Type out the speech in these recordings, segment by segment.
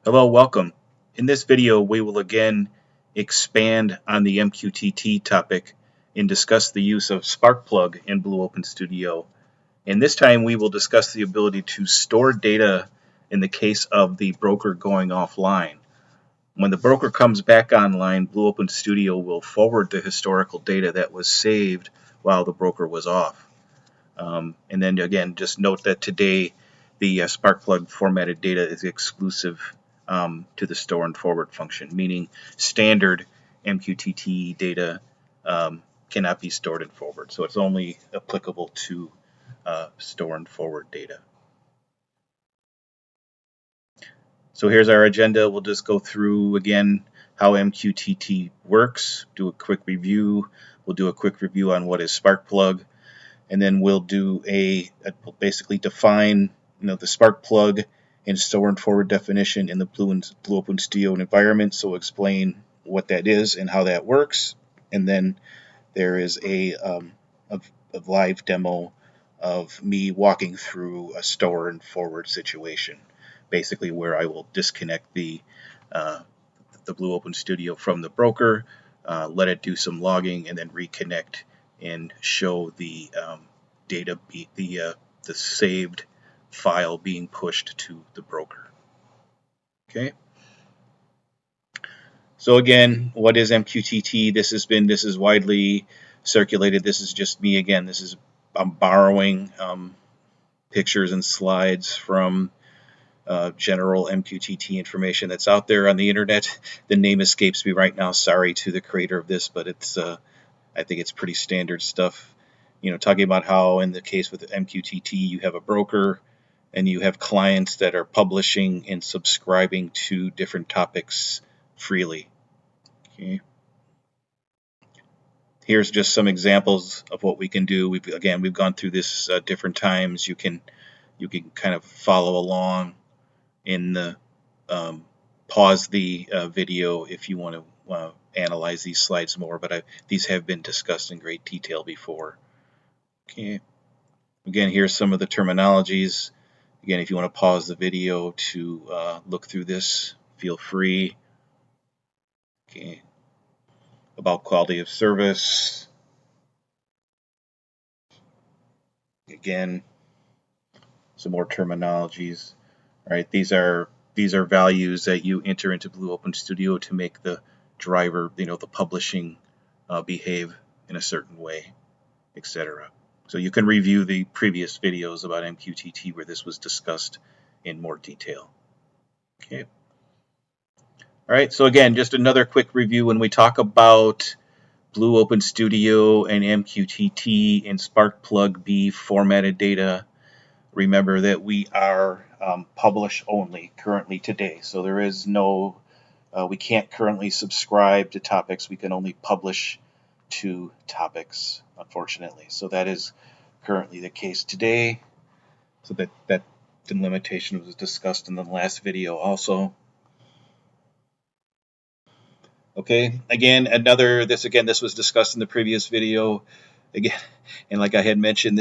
Hello, welcome. In this video, we will again expand on the MQTT topic and discuss the use of SparkplugB in Blue Open Studio. And this time we will discuss the ability to store data in the case of the broker going offline. When the broker comes back online, Blue Open Studio will forward the historical data that was saved while the broker was off. And then again, just note that today the SparkplugB formatted data is exclusive to the store and forward function, meaning standard MQTT data cannot be stored and forward. So it's only applicable to store and forward data. So here's our agenda. We'll just go through again how MQTT works, do a quick review. We'll do a quick review on what is SparkplugB, and then we'll do basically define the SparkplugB and store and forward definition in the Blue Open Studio environment. So we'll explain what that is and how that works, and then there is a live demo of me walking through a store and forward situation, basically where I will disconnect the Blue Open Studio from the broker, let it do some logging, and then reconnect and show the data, the saved file being pushed to the broker. Okay. So again, what is MQTT? This is widely circulated. This is just me again. I'm borrowing pictures and slides from general MQTT information that's out there on the internet. The name escapes me right now. Sorry to the creator of this, but it's I think it's pretty standard stuff. Talking about how in the case with MQTT you have a broker and you have clients that are publishing and subscribing to different topics freely. Okay. Here's just some examples of what we can do. We've gone through this different times. You can kind of follow along in the pause the video if you want to analyze these slides more, but these have been discussed in great detail before. Okay. Again, here's some of the terminologies. Again, if you want to pause the video to look through this, feel free. Okay. About quality of service. Again, some more terminologies. All right, these are values that you enter into Blue Open Studio to make the driver, the publishing, behave in a certain way, etc. So you can review the previous videos about MQTT where this was discussed in more detail. Okay. All right, so again, just another quick review. When we talk about Blue Open Studio and MQTT and SparkplugB formatted data, remember that we are publish only currently today. So there is no, we can't currently subscribe to topics. We can only publish to topics, unfortunately. So that is currently the case today. So that limitation was discussed in the last video also. Okay, again, this was discussed in the previous video. Again, and like I had mentioned,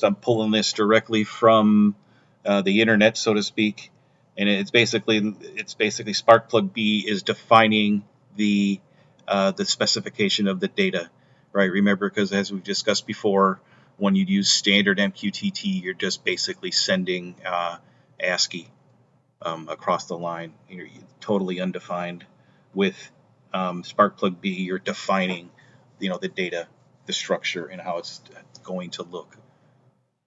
I'm pulling this directly from the internet, so to speak, and it's basically SparkplugB is defining the specification of the data, right? Remember, because as we've discussed before, when you use standard MQTT, you're just basically sending ASCII across the line. You're totally undefined. With SparkplugB, you're defining, the data, the structure, and how it's going to look.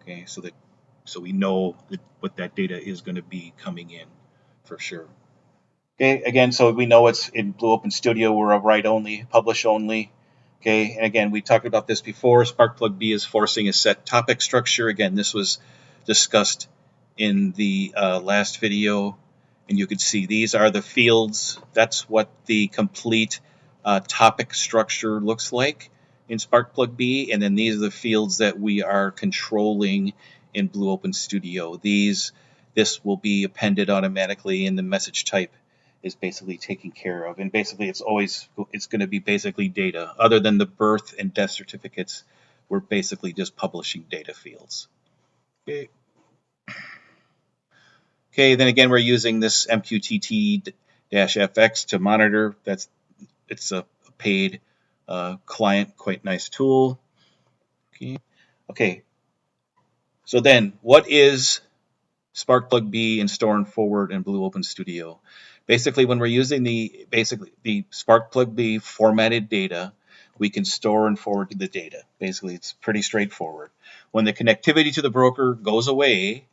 Okay, so we know what that data is going to be coming in for sure. Okay, again, so we know it's in Blue Open Studio. We're a write only, publish only. Okay, and again, we talked about this before. SparkplugB is forcing a set topic structure. Again, this was discussed in the last video. And you can see these are the fields. That's what the complete topic structure looks like in SparkplugB. And then these are the fields that we are controlling in Blue Open Studio. This will be appended automatically, and the message type is basically taken care of. And basically it's going to be basically data. Other than the birth and death certificates, we're basically just publishing data fields. Okay. Okay, then again, we're using this MQTT-FX to monitor. It's a paid client, quite nice tool. Okay. So then, what is SparkplugB and Store and Forward in Blue Open Studio? Basically, when we're using the SparkplugB formatted data, we can store and forward the data. Basically, it's pretty straightforward. When the connectivity to the broker goes away,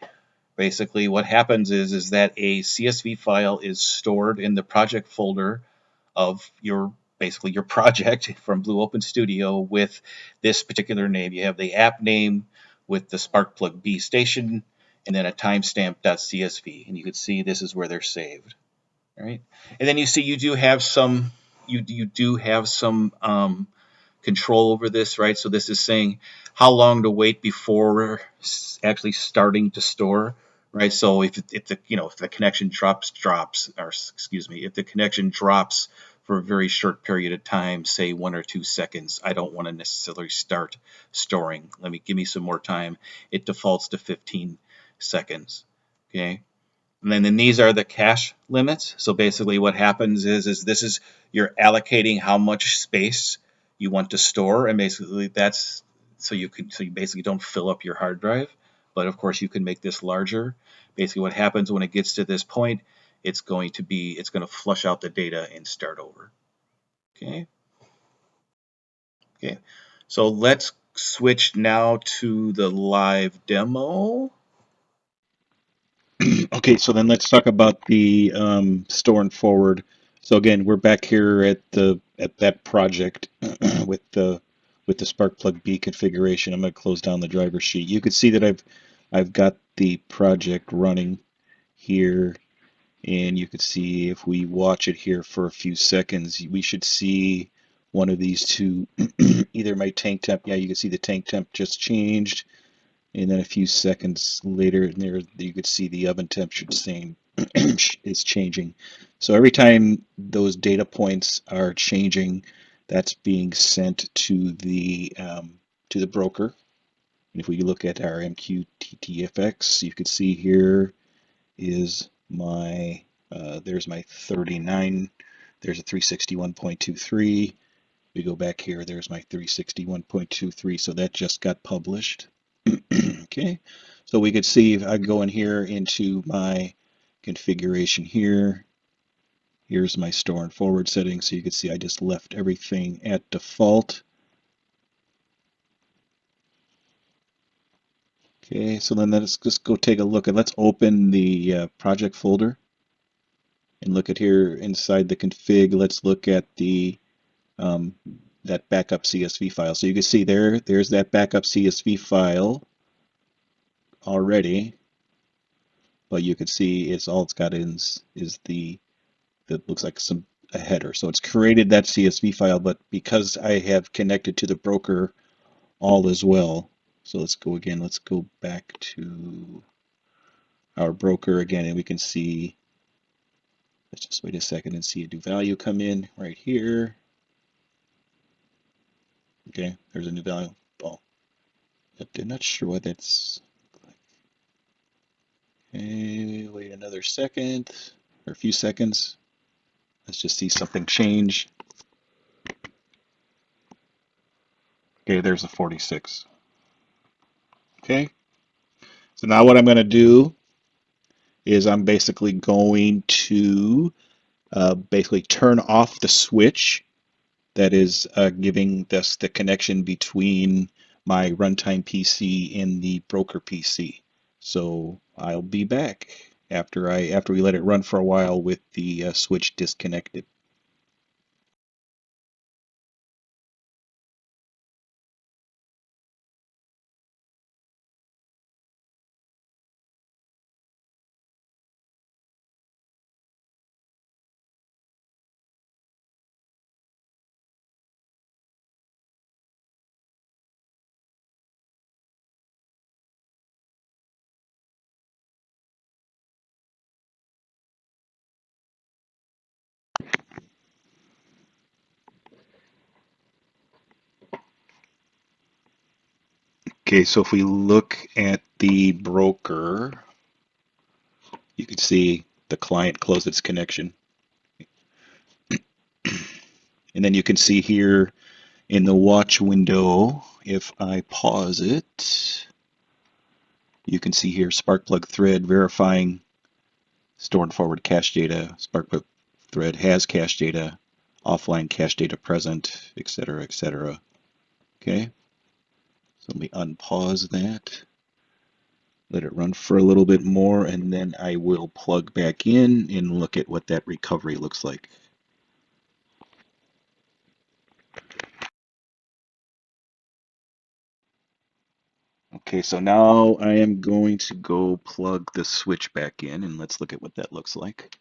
basically what happens is that a CSV file is stored in the project folder of your project from Blue Open Studio with this particular name. You have the app name with the SparkplugB station and then a timestamp.csv, and you can see this is where they're saved. All right, and then you see you do have some control over this, right? So this is saying how long to wait before actually starting to store, right? So if the connection drops, or excuse me, if the connection drops for a very short period of time, say 1 or 2 seconds, I don't want to necessarily start storing. Give me some more time. It defaults to 15 seconds. Okay. And then these are the cache limits. So basically what happens is this is you're allocating how much space you want to store, and basically that's so you basically don't fill up your hard drive, but of course you can make this larger. Basically what happens when it gets to this point, it's going to flush out the data and start over. Okay. Okay. So let's switch now to the live demo. Okay, so then let's talk about the store and forward. So again, we're back here at that project with the SparkplugB configuration. I'm going to close down the driver sheet. You can see that I've got the project running here, and you can see if we watch it here for a few seconds, we should see one of these two, either my tank temp. Yeah, you can see the tank temp just changed. And then a few seconds later, there you could see the oven temperature saying is changing. So every time those data points are changing, that's being sent to the broker. And if we look at our MQTT-FX, you can see here is my there's my 39. There's a 361.23. We go back here. There's my 361.23. So that just got published. Okay, so we could see if I go in here into my configuration here. Here's my store and forward settings. So you can see I just left everything at default. Okay, so then let's just go take a look and let's open the project folder and look at here inside the config. Let's look at the that backup CSV file. So you can see there's that backup CSV file already, but you can see all it's got is the that looks like a header. So it's created that CSV file, but because I have connected to the broker, all is well. So let's go again. Let's go back to our broker again, and we can see. Let's just wait a second and see a new value come in right here. Okay, there's a new value. Oh, I'm not sure what that's. Okay, wait another second or a few seconds. Let's just see something change. Okay, there's a 46. Okay, so now what I'm going to do is I'm basically going to basically turn off the switch that is giving us the connection between my runtime PC and the broker PC. So I'll be back after we let it run for a while with the switch disconnected. Okay, so if we look at the broker, You can see the client close its connection. And then you can see here in the watch window, if I pause it, you can see here Sparkplug thread verifying store and forward cache data. Sparkplug thread has cache data, offline cache data present, etc., etc. Okay, so let me unpause that. Let it run for a little bit more, and then I will plug back in and look at what that recovery looks like. Okay, so now I am going to go plug the switch back in, and let's look at what that looks like.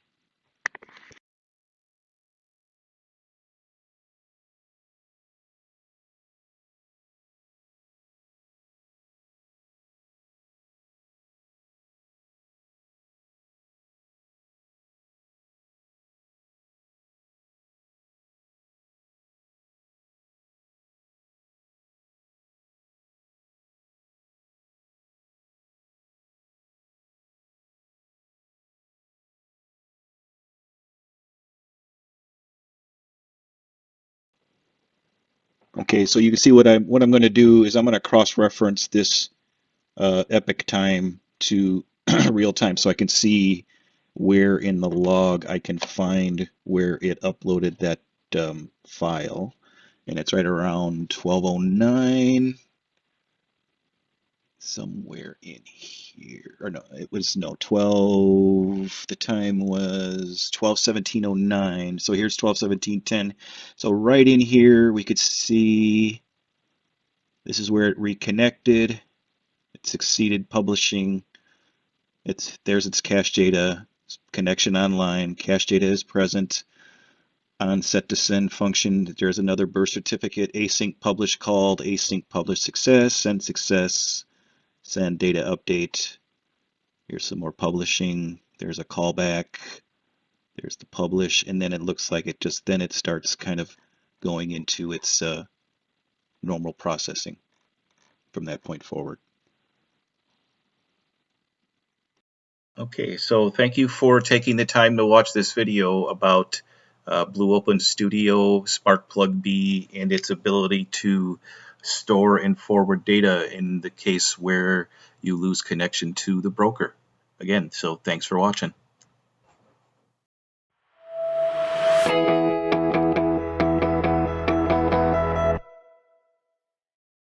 Okay, so you can see what I'm going to do is I'm going to cross-reference this epic time to real time so I can see where in the log I can find where it uploaded that file. And it's right around 1209, somewhere in here. Or no, it was no 12. The time was 12:17:09. So here's 12:17:10. So right in here we could see this is where it reconnected. It succeeded publishing. There's its cache data. Connection online. Cache data is present. On set to send function, there's another birth certificate. Async publish called. Async publish success. Send success. Send data update. Here's some more publishing. There's a callback. There's the publish, and then it looks like it starts kind of going into its normal processing from that point forward. Okay, so thank you for taking the time to watch this video about Blue Open Studio, SparkplugB, and its ability to store and forward data in the case where you lose connection to the broker. Again, so thanks for watching.